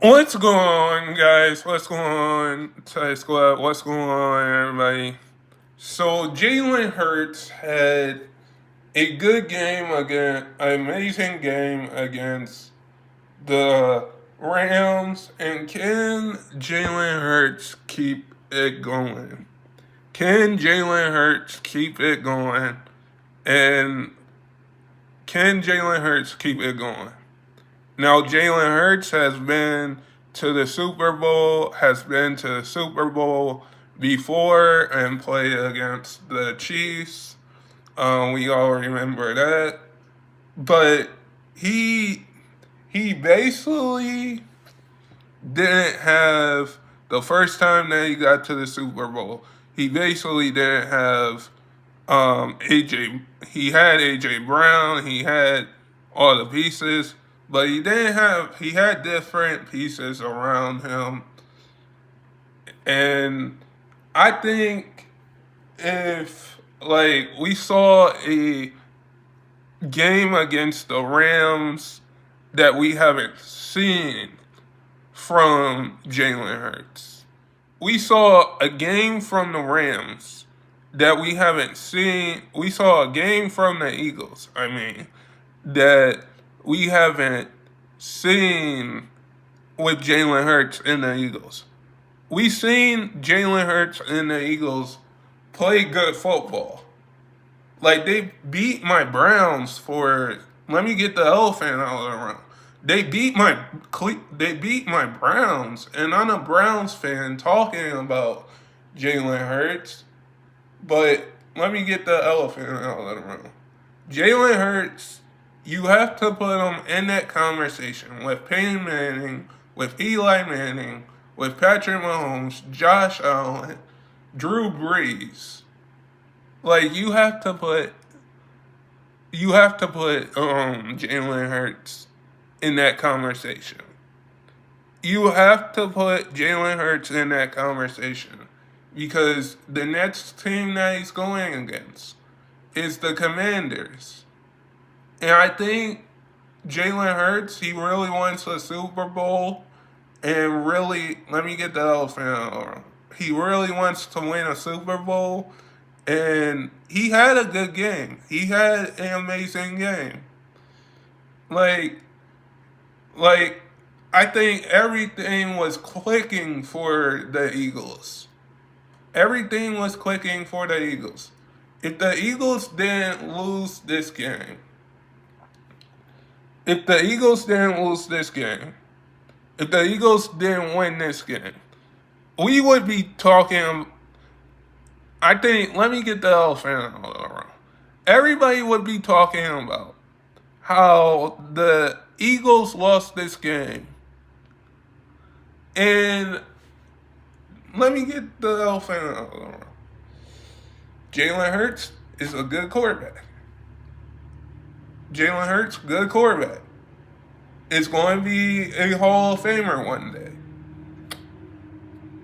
What's going on, guys? What's going on, Thai Squad? What's going on, everybody? So, Jalen Hurts had a good game again, an amazing game against the Rams. And can Jalen Hurts keep it going? Can Jalen Hurts keep it going? And can Jalen Hurts keep it going? Now, Jalen Hurts has been to the Super Bowl, has been to the Super Bowl before and played against the Chiefs. We all remember that. But he he basically didn't have the first time that he got to the Super Bowl. He basically didn't have AJ. He had AJ Brown. He had all the pieces, but he didn't have. He had different pieces around him, and I think if like we saw a game against the Rams that we haven't seen from Jalen Hurts. We saw a game from the Rams that we haven't seen. We saw a game from the Eagles, that we haven't seen with Jalen Hurts in the Eagles. We seen Jalen Hurts in the Eagles play good football. Like they beat my Browns for. Let me get the elephant out of the room. They beat my Browns, and I'm a Browns fan talking about Jalen Hurts. But let me get the elephant out of the room. Jalen Hurts, you have to put him in that conversation with Peyton Manning, with Eli Manning, with Patrick Mahomes, Josh Allen, Drew Brees. Like you have to put Jalen Hurts in that conversation. You have to put Jalen Hurts in that conversation because the next team that he's going against is the Commanders. And I think Jalen Hurts, he really wants a Super Bowl and really, let me get the elephant out. He really wants to win a Super Bowl and he had a good game. He had an amazing game. Like like I think everything was clicking for the Eagles. Everything was clicking for the Eagles. If the Eagles didn't lose this game, if the Eagles didn't lose this game, if the Eagles didn't win this game, we would be talking. I think, let me get the elephant out of the room. Everybody would be talking about how the Eagles lost this game. And let me get the elephant out of the room. Jalen Hurts is a good quarterback. Jalen Hurts, good quarterback. Is going to be a Hall of Famer one day.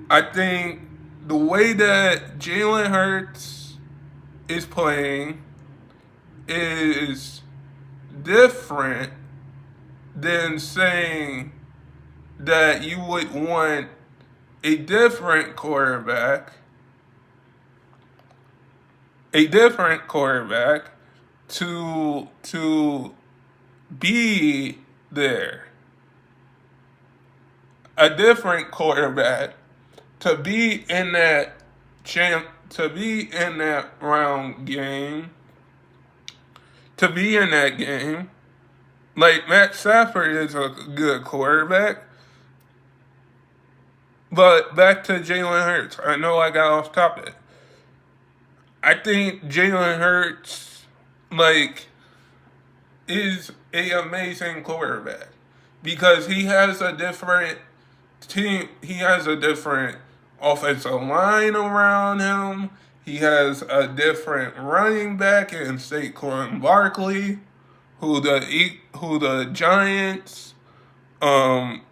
I think the way that Jalen Hurts is playing is different than saying that you would want a different quarterback to be there. A different quarterback to be in that to be in that round game, to be in that game. Like Matt Stafford is a good quarterback. But back to Jalen Hurts. I know I got off topic. I think Jalen Hurts is a amazing quarterback because he has a different team. He has a different offensive line around him. He has a different running back in Saquon Barkley, who the Giants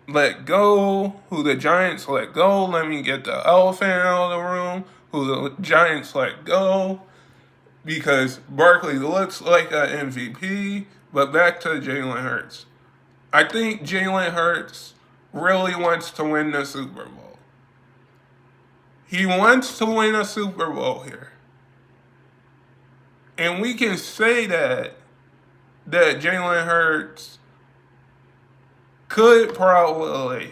let go. Who the Giants let go. Let me get the elephant out of the room. Who the Giants let go because Barkley looks like an MVP. But back to Jalen Hurts. I think Jalen Hurts really wants to win the Super Bowl. He wants to win a Super Bowl here. And we can say that Jalen Hurts could probably,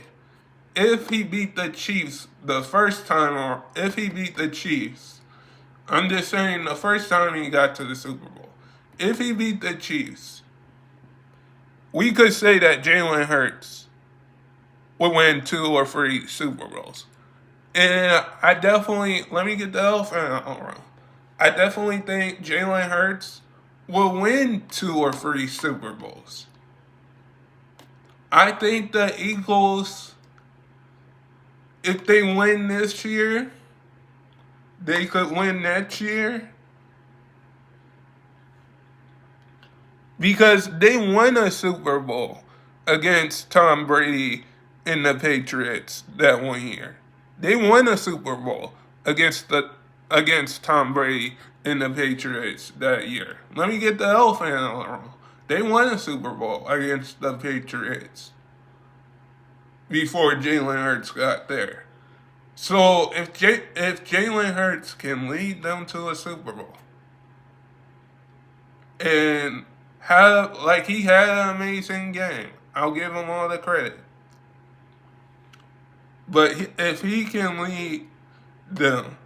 if he beat the Chiefs the first time, or if he beat the Chiefs, I'm just saying the first time he got to the Super Bowl, if he beat the Chiefs, we could say that Jalen Hurts would win 2 or 3 Super Bowls. And I definitely, let me get the elephant out of the room. I definitely think Jalen Hurts will win 2 or 3 Super Bowls. I think the Eagles, if they win this year, they could win next year. Because they won a Super Bowl against Tom Brady and the Patriots that 1 year. They won a Super Bowl against Tom Brady and the Patriots that year. Let me get the elephant out of the room. They won a Super Bowl against the Patriots before Jalen Hurts got there. So if Jalen Hurts can lead them to a Super Bowl and he had an amazing game, I'll give him all the credit. But if he can lead them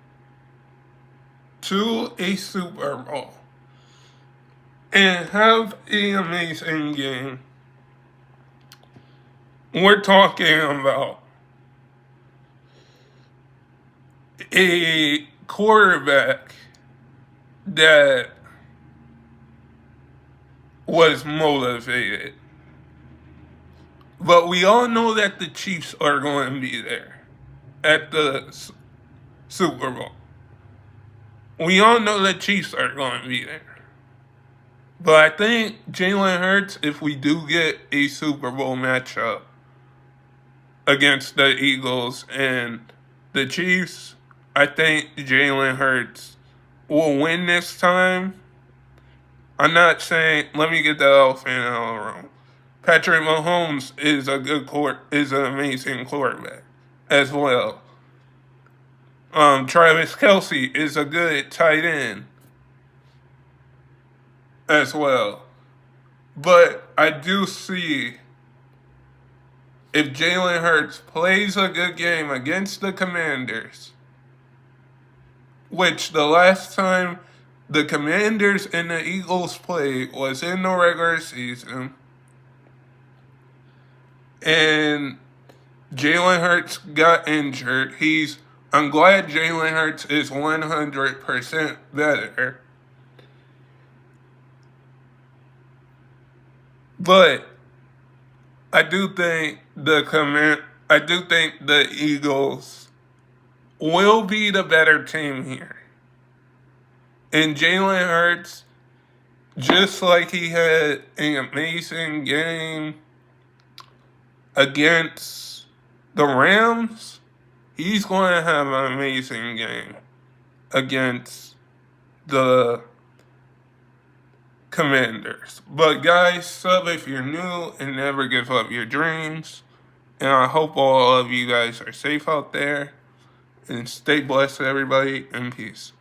to a Super Bowl and have an amazing game, we're talking about a quarterback that was motivated. But we all know that the Chiefs are going to be there at the Super Bowl. We all know the Chiefs are going to be there. But I think Jalen Hurts, if we do get a Super Bowl matchup against the Eagles and the Chiefs, I think Jalen Hurts will win this time. I'm not saying, let me get the elephant out of the room. Patrick Mahomes is an amazing quarterback as well. Travis Kelce is a good tight end as well. But I do see, if Jalen Hurts plays a good game against the Commanders, which the last time the Commanders and the Eagles played was in the regular season, and Jalen Hurts got injured. I'm glad Jalen Hurts is 100% better. But I do think the Eagles will be the better team here. And Jalen Hurts, just like he had an amazing game against the Rams, he's going to have an amazing game against the Commanders. But guys, sub if you're new and never give up your dreams. And I hope all of you guys are safe out there. And stay blessed, everybody, and peace.